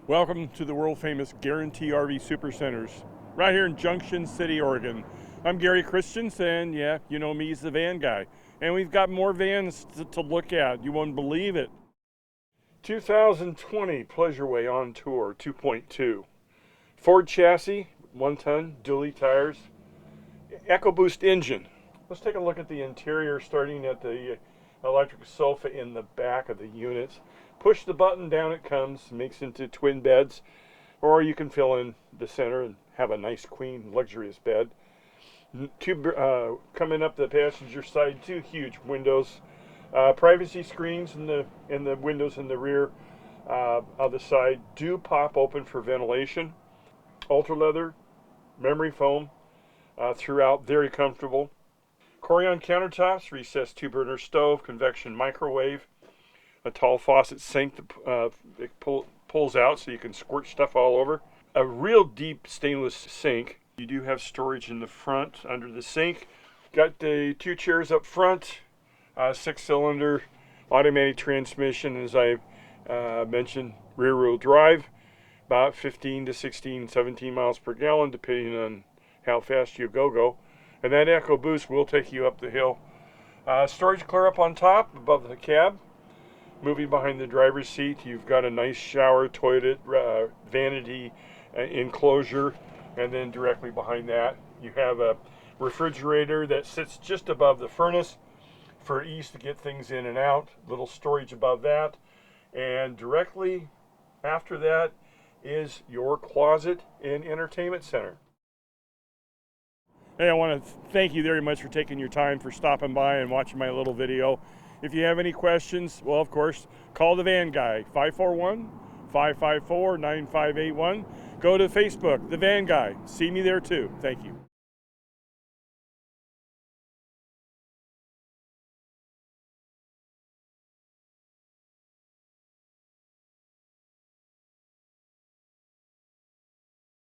Welcome to the world-famous Guaranty RV Supercenters, right here in Junction City, Oregon. I'm Gary.Christiance, and yeah, you know me as the van guy. And we've got more vans to look at. You won't believe it. 2020 Pleasure-Way Ontour 2.2. Ford chassis, 1 ton, dually tires, EcoBoost engine. Let's take a look at the interior, starting at the electric sofa in the back of the unit. Push the button, down it comes, makes into twin beds, or you can fill in the center and have a nice queen luxurious bed. Coming up the passenger side, 2 huge windows, privacy screens in the windows in the rear of the side do pop open for ventilation. Ultra leather, memory foam throughout, very comfortable. Corian countertops, recessed 2-burner stove, convection microwave, a tall faucet sink that pulls out so you can squirt stuff all over. A real deep stainless sink. You do have storage in the front under the sink. Got the 2 chairs up front, 6-cylinder automatic transmission, as I mentioned, rear-wheel drive, about 15 to 16, 17 miles per gallon, depending on how fast you go. And that EcoBoost will take you up the hill. Storage clear up on top above the cab. Moving behind the driver's seat, you've got a nice shower, toilet, vanity enclosure, and then directly behind that you have a refrigerator that sits just above the furnace for ease to get things in and out. Little storage above that, and directly after that is your closet and entertainment center. Hey, I want to thank you very much for taking your time, for stopping by and watching my little video. If you have any questions, well, of course, call the van guy, 541-554-9581. Go to Facebook, the van guy. See me there too. Thank you.